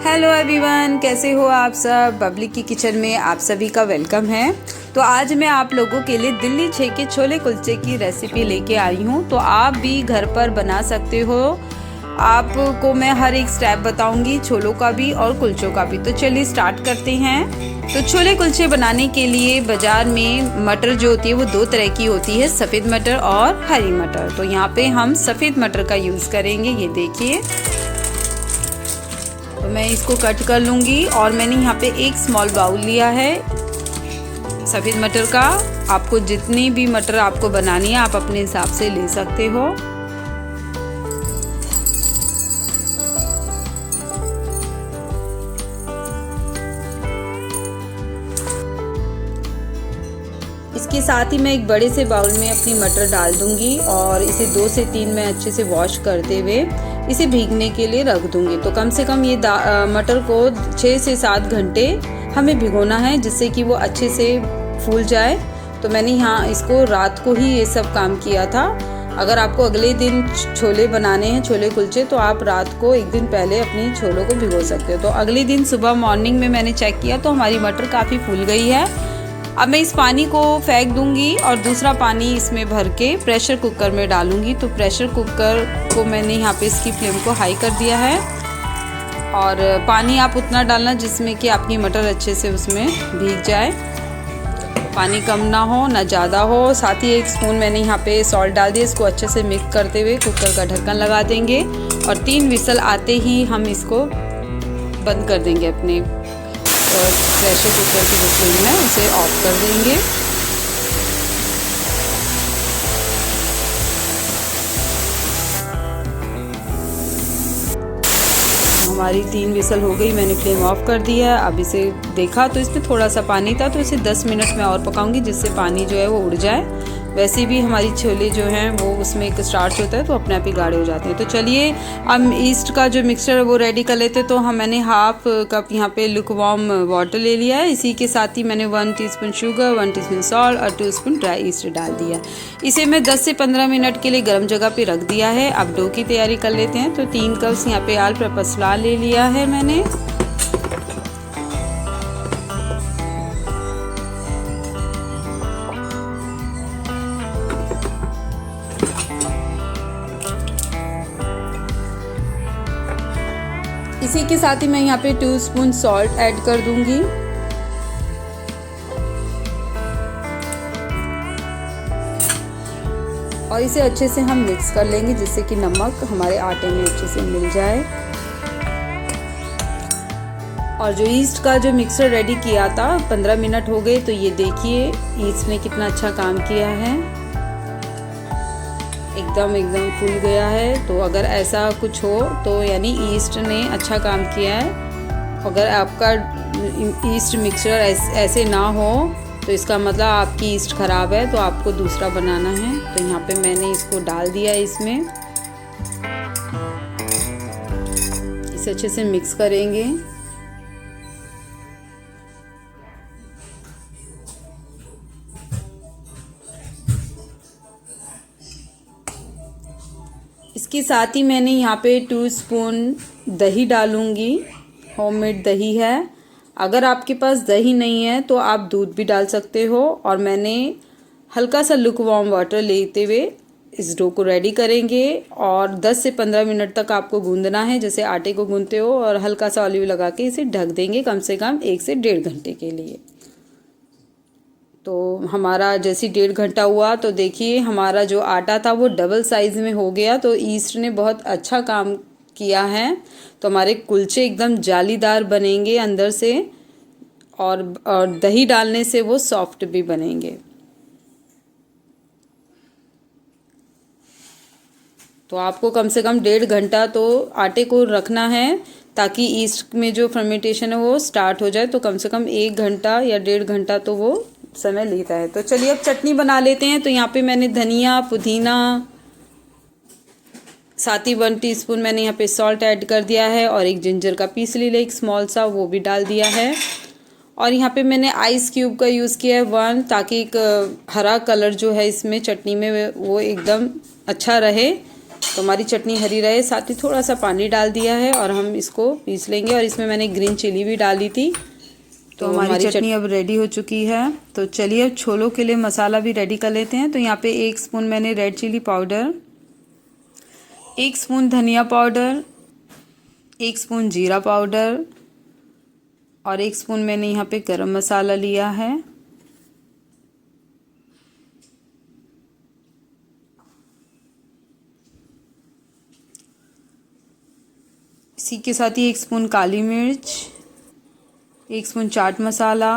Hello everyone, कैसे हो आप सब। बबली की किचन में आप सभी का वेलकम है। तो आज मैं आप लोगों के लिए दिल्ली 6 के छोले कुलचे की रेसिपी लेके आई हूँ। तो आप भी घर पर बना सकते हो। आपको मैं हर एक स्टेप बताऊंगी, छोलों का भी और कुलचों का भी। तो चलिए स्टार्ट करते हैं। तो छोले कुलचे बनाने के लिए बाज़ार में मटर जो होती है वो दो तरह की होती है, सफ़ेद मटर और हरी मटर। तो यहाँ पे हम सफ़ेद मटर का यूज़ करेंगे। ये देखिए, तो मैं इसको कट कर लूँगी। और मैंने यहाँ पे एक स्मॉल बाउल लिया है सफ़ेद मटर का। आपको जितनी भी मटर आपको बनानी है आप अपने हिसाब से ले सकते हो। इसके साथ ही मैं एक बड़े से बाउल में अपनी मटर डाल दूंगी और इसे 2 से 3 मैं अच्छे से वॉश करते हुए इसे भीगने के लिए रख दूंगी। तो कम से कम ये मटर को 6 से 7 घंटे हमें भिगोना है, जिससे कि वो अच्छे से फूल जाए। तो मैंने यहाँ इसको रात को ही ये सब काम किया था। अगर आपको अगले दिन छोले बनाने हैं, छोले कुलचे, तो आप रात को एक दिन पहले अपनी छोलों को भिगो सकते हो। तो अगले दिन सुबह मॉर्निंग में मैंने चेक किया तो हमारी मटर काफ़ी फूल गई है। अब मैं इस पानी को फेंक दूंगी और दूसरा पानी इसमें भर के प्रेशर कुकर में डालूंगी। तो प्रेशर कुकर को मैंने यहाँ पे इसकी फ्लेम को हाई कर दिया है। और पानी आप उतना डालना जिसमें कि आपकी मटर अच्छे से उसमें भीग जाए। पानी कम ना हो ना ज़्यादा हो। साथ ही 1 स्पून मैंने यहाँ पे सॉल्ट डाल दिया। इसको अच्छे से मिक्स करते हुए कुकर का ढक्कन लगा देंगे और 3 विसल आते ही हम इसको बंद कर देंगे। अपने प्रेशर कुकर की जो फ्लेम है उसे ऑफ कर देंगे। हमारी 3 विसल हो गई, मैंने फ्लेम ऑफ कर दिया है। अब इसे देखा तो इसमें थोड़ा सा पानी था, तो इसे 10 मिनट में और पकाऊंगी जिससे पानी जो है वो उड़ जाए। वैसे भी हमारी छोले जो हैं वो उसमें एक स्टार्च होता है तो अपने आप ही गाढ़े हो जाते हैं। तो चलिए हम ईस्ट का जो मिक्सचर है वो रेडी कर लेते हैं। तो मैंने हाफ कप यहाँ पे लुकवार्म वाटर ले लिया है। इसी के साथ ही मैंने 1 टीस्पून शुगर, 1 टीस्पून सॉल्ट और 2 स्पून ड्राई ईस्ट डाल दिया। इसे मैं 10 से 15 मिनट के लिए गर्म जगह पे रख दिया है। अब डो की तैयारी कर लेते हैं। तो 3 कप्स यहाँ पे ऑल पर्पस फ्लावर ले लिया है मैंने। इसी के साथ ही मैं यहाँ पे 2 स्पून सॉल्ट ऐड कर दूंगी। और इसे अच्छे से हम मिक्स कर लेंगे जिससे कि नमक हमारे आटे में अच्छे से मिल जाए। और जो ईस्ट का जो मिक्सचर रेडी किया था 15 मिनट हो गए। तो ये देखिए ईस्ट ने कितना अच्छा काम किया है, एकदम फूल गया है। तो अगर ऐसा कुछ हो तो यानी ईस्ट ने अच्छा काम किया है। अगर आपका ईस्ट मिक्सचर ऐसे ना हो तो इसका मतलब आपकी ईस्ट ख़राब है, तो आपको दूसरा बनाना है। तो यहाँ पे मैंने इसको डाल दिया इसमें। इसे अच्छे से मिक्स करेंगे। इसके साथ ही मैंने यहाँ पे 2 स्पून दही डालूँगी। होममेड दही है। अगर आपके पास दही नहीं है तो आप दूध भी डाल सकते हो। और मैंने हल्का सा लुकवार्म वाटर लेते हुए इस डो को रेडी करेंगे। और 10 से 15 मिनट तक आपको गूंदना है, जैसे आटे को गूंदते हो। और हल्का सा ऑलिव लगा के इसे ढक देंगे कम से कम 1 से 1.5 घंटे के लिए। तो हमारा जैसे 1.5 घंटा हुआ तो देखिए हमारा जो आटा था वो डबल साइज़ में हो गया। तो ईस्ट ने बहुत अच्छा काम किया है। तो हमारे कुलचे एकदम जालीदार बनेंगे अंदर से। और दही डालने से वो सॉफ्ट भी बनेंगे। तो आपको कम से कम 1.5 घंटा तो आटे को रखना है ताकि ईस्ट में जो फर्मेंटेशन है वो स्टार्ट हो जाए। तो कम से कम 1 घंटा या 1.5 घंटा तो वो समय लेता है। तो चलिए अब चटनी बना लेते हैं। तो यहाँ पे मैंने धनिया, पुदीना, साथ ही 1 टीस्पून मैंने यहाँ पे सॉल्ट ऐड कर दिया है। और एक जिंजर का पीस ले लिया, एक स्मॉल सा, वो भी डाल दिया है। और यहाँ पे मैंने आइस क्यूब का यूज़ किया है 1, ताकि एक हरा कलर जो है इसमें चटनी में वो एकदम अच्छा रहे। तो हमारी चटनी हरी रहे। साथ ही थोड़ा सा पानी डाल दिया है और हम इसको पीस लेंगे। और इसमें मैंने ग्रीन चिली भी डाली थी। तो हमारी चटनी अब रेडी हो चुकी है। तो चलिए अब छोलों के लिए मसाला भी रेडी कर लेते हैं। तो यहाँ पे 1 स्पून मैंने रेड चिली पाउडर, 1 स्पून धनिया पाउडर, 1 स्पून जीरा पाउडर और 1 स्पून मैंने यहाँ पे गरम मसाला लिया है। इसी के साथ ही 1 स्पून काली मिर्च, 1 स्पून चाट मसाला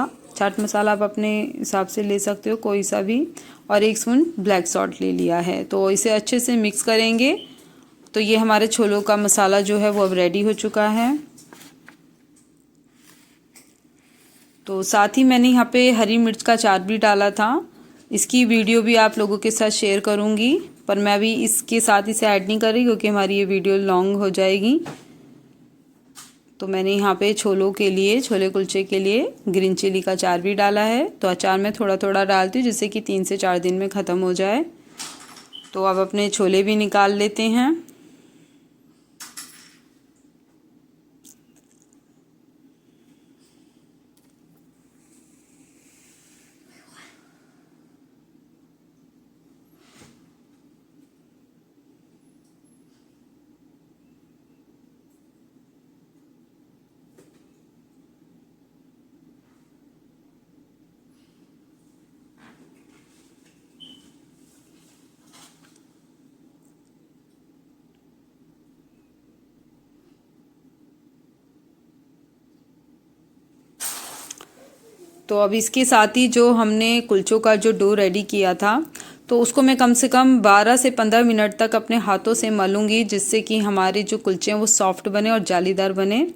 आप अपने हिसाब से ले सकते हो कोई सा भी, और 1 स्पून ब्लैक सॉल्ट ले लिया है। तो इसे अच्छे से मिक्स करेंगे। तो ये हमारे छोलों का मसाला जो है वो अब रेडी हो चुका है। तो साथ ही मैंने यहाँ पे हरी मिर्च का अचार भी डाला था। इसकी वीडियो भी आप लोगों के साथ शेयर करूँगी, पर मैं अभी इसके साथ इसे ऐड नहीं कर रही क्योंकि हमारी ये वीडियो लॉन्ग हो जाएगी। तो मैंने यहाँ पे छोलों के लिए, छोले कुलचे के लिए ग्रीन चिली का अचार भी डाला है। तो अचार मैं थोड़ा थोड़ा डालती हूँ जिससे कि 3 से 4 दिन में ख़त्म हो जाए। तो अब अपने छोले भी निकाल लेते हैं। तो अब इसके साथ ही जो हमने कुलचों का जो डो रेडी किया था, तो उसको मैं कम से कम 12 से 15 मिनट तक अपने हाथों से मलूँगी, जिससे कि हमारे जो कुलचे हैं वो सॉफ्ट बने और जालीदार बने।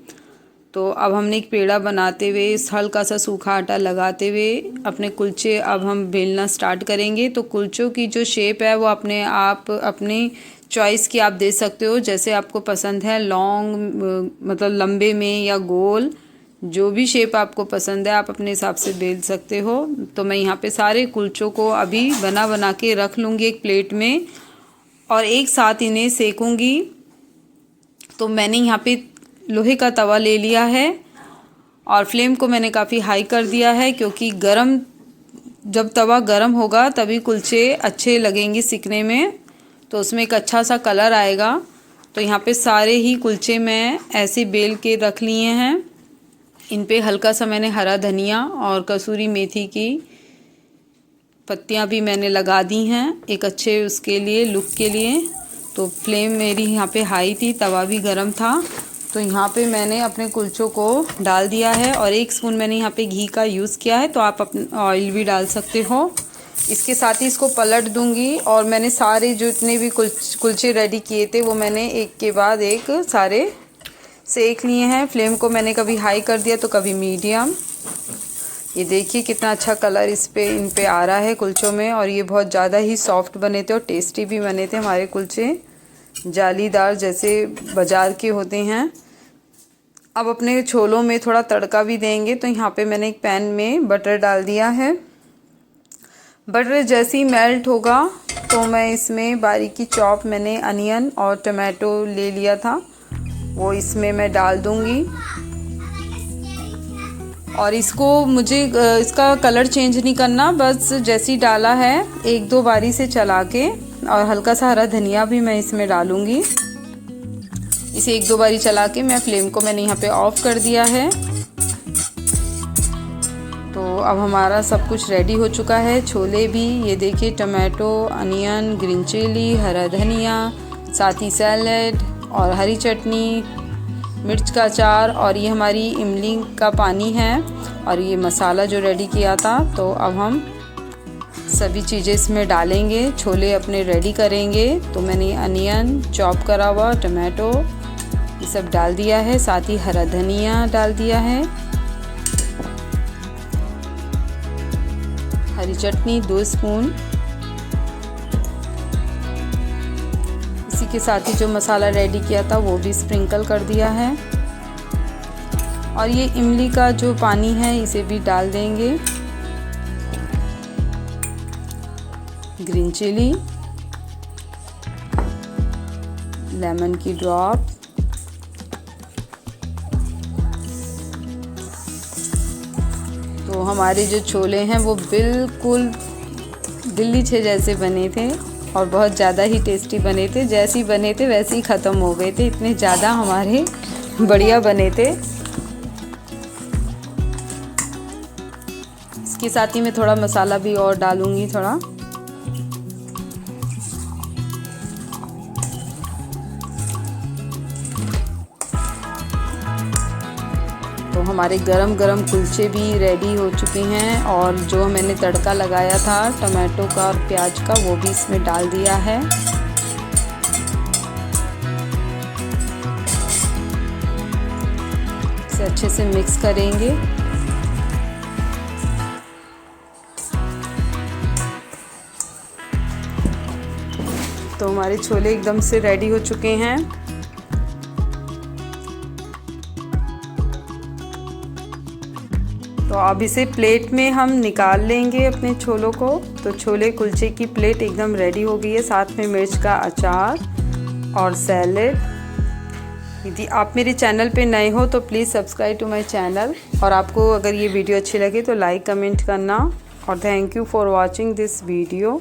तो अब हमने एक पेड़ा बनाते हुए, हल्का सा सूखा आटा लगाते हुए अपने कुलचे अब हम बेलना स्टार्ट करेंगे। तो कुलचों की जो शेप है वो अपने आप अपनी चॉइस की आप दे सकते हो, जैसे आपको पसंद है, लॉन्ग मतलब लंबे में या गोल, जो भी शेप आपको पसंद है आप अपने हिसाब से बेल सकते हो। तो मैं यहाँ पे सारे कुलचों को अभी बना के रख लूँगी एक प्लेट में और एक साथ इन्हें सेकूँगी। तो मैंने यहाँ पे लोहे का तवा ले लिया है और फ्लेम को मैंने काफ़ी हाई कर दिया है, क्योंकि जब तवा गरम होगा तभी कुलचे अच्छे लगेंगे सिकने में, तो उसमें एक अच्छा सा कलर आएगा। तो यहाँ पे सारे ही कुलचे मैं ऐसे बेल के रख लिए हैं। इन पे हल्का सा मैंने हरा धनिया और कसूरी मेथी की पत्तियां भी मैंने लगा दी हैं, एक अच्छे उसके लिए लुक के लिए। तो फ्लेम मेरी यहाँ पे हाई थी, तवा भी गरम था। तो यहाँ पे मैंने अपने कुलचों को डाल दिया है और 1 स्पून मैंने यहाँ पे घी का यूज़ किया है। तो आप अपने ऑयल भी डाल सकते हो। इसके साथ ही इसको पलट दूँगी और मैंने सारे जो इतने भी कुलचे रेडी किए थे वो मैंने एक के बाद एक सारे सेक लिए हैं। फ्लेम को मैंने कभी हाई कर दिया तो कभी मीडियम। ये देखिए कितना अच्छा कलर इन पे आ रहा है कुलचों में, और ये बहुत ज़्यादा ही सॉफ्ट बने थे और टेस्टी भी बने थे हमारे कुलचे, जालीदार जैसे बाज़ार के होते हैं। अब अपने छोलों में थोड़ा तड़का भी देंगे। तो यहाँ पे मैंने एक पैन में बटर डाल दिया है। बटर जैसे ही मेल्ट होगा तो मैं इसमें बारीकी चॉप मैंने अनियन और टमाटो ले लिया था, वो इसमें मैं डाल दूंगी। और इसको मुझे इसका कलर चेंज नहीं करना, बस जैसी डाला है 1-2 बारी से चला के, और हल्का सा हरा धनिया भी मैं इसमें डालूंगी। इसे 1-2 बारी चला के मैं फ्लेम को मैंने यहाँ पे ऑफ कर दिया है। तो अब हमारा सब कुछ रेडी हो चुका है। छोले भी ये देखिए, टमाटो, अनियन, ग्रीन चिली, हरा धनिया, साथ ही सैलेड और हरी चटनी, मिर्च का अचार, और ये हमारी इमली का पानी है और ये मसाला जो रेडी किया था। तो अब हम सभी चीज़ें इसमें डालेंगे, छोले अपने रेडी करेंगे। तो मैंने अनियन, चॉप करा हुआ टमाटो ये सब डाल दिया है, साथ ही हरा धनिया डाल दिया है, हरी चटनी 2 स्पून, के साथ ही जो मसाला रेडी किया था वो भी स्प्रिंकल कर दिया है, और ये इमली का जो पानी है इसे भी डाल देंगे। ग्रीन चिली, लेमन की ड्रॉप, तो हमारे जो छोले हैं वो बिल्कुल दिल्ली छे जैसे बने थे और बहुत ज़्यादा ही टेस्टी बने थे। जैसे ही बने थे वैसे ही ख़त्म हो गए थे, इतने ज़्यादा हमारे बढ़िया बने थे। इसके साथ ही मैं थोड़ा मसाला भी और डालूँगी थोड़ा। तो हमारे गरम गरम कुलचे भी रेडी हो चुके हैं और जो मैंने तड़का लगाया था टमाटो का और प्याज का वो भी इसमें डाल दिया है। इसे अच्छे से मिक्स करेंगे। तो हमारे छोले एकदम से रेडी हो चुके हैं। तो अब इसे प्लेट में हम निकाल लेंगे अपने छोलों को। तो छोले कुलचे की प्लेट एकदम रेडी हो गई है, साथ में मिर्च का अचार और सैलेड। यदि आप मेरे चैनल पे नए हो तो please subscribe to my channel, और आपको अगर ये वीडियो अच्छी लगे तो लाइक कमेंट करना। और thank you for watching this video.